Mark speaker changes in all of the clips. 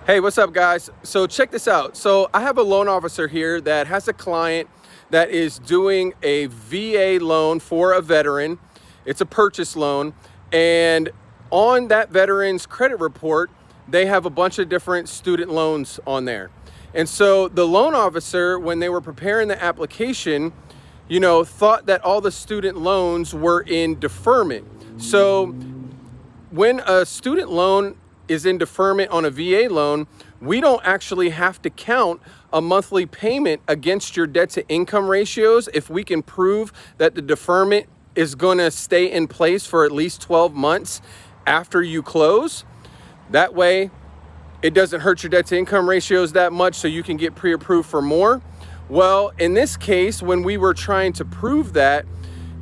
Speaker 1: Hey, what's up, guys? So check this out. So I have a loan officer here that has a client that is doing a VA loan for a veteran. It's a purchase loan. And on that veteran's credit report, they have a bunch of different student loans on there. And so the loan officer, when they were preparing the application, thought that all the student loans were in deferment. So when a student loan is in deferment on a VA loan, we don't actually have to count a monthly payment against your debt to income ratios if we can prove that the deferment is going to stay in place for at least 12 months after you close. That way, it doesn't hurt your debt to income ratios that much, so you can get pre-approved for more. Well, in this case, when we were trying to prove that,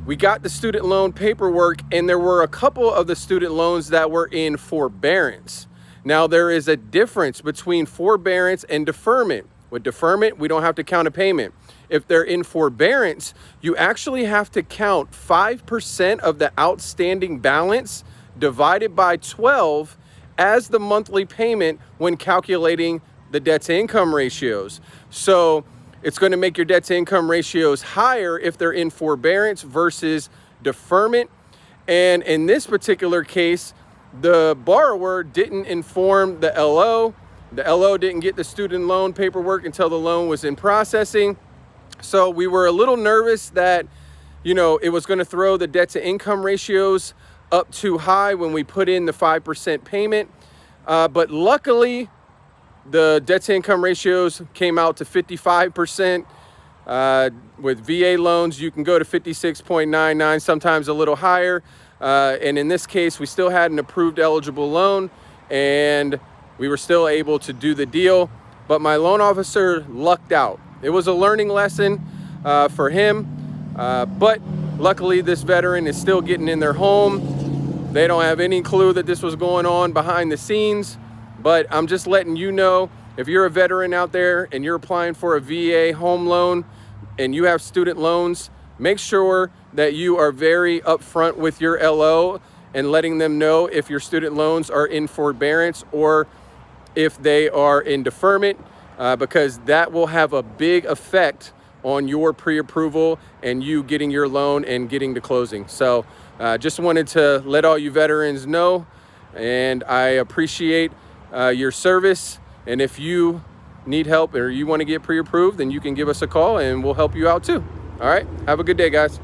Speaker 1: we got the student loan paperwork, and there were a couple of the student loans that were in forbearance. Now, there is a difference between forbearance and deferment. With deferment, we don't have to count a payment. If they're in forbearance, you actually have to count 5% of the outstanding balance divided by 12 as the monthly payment when calculating the debt to income ratios. So it's going to make your debt to income ratios higher if they're in forbearance versus deferment. And in this particular case, the borrower didn't inform the LO. The LO didn't get the student loan paperwork until the loan was in processing. So we were a little nervous that, it was going to throw the debt to income ratios up too high when we put in the 5% payment. But luckily, the debt to income ratios came out to 55%. With VA loans, you can go to 56.99, sometimes a little higher. And in this case, we still had an approved eligible loan, and we were still able to do the deal. But my loan officer lucked out. It was a learning lesson for him. But luckily, this veteran is still getting in their home. They don't have any clue that this was going on behind the scenes. But I'm just letting you know, if you're a veteran out there and you're applying for a VA home loan and you have student loans, make sure that you are very upfront with your LO and letting them know if your student loans are in forbearance or if they are in deferment, because that will have a big effect on your pre-approval and you getting your loan and getting to closing. So just wanted to let all you veterans know, and I appreciate your service. And if you need help or you want to get pre-approved, then you can give us a call and we'll help you out too. All right, have a good day, guys.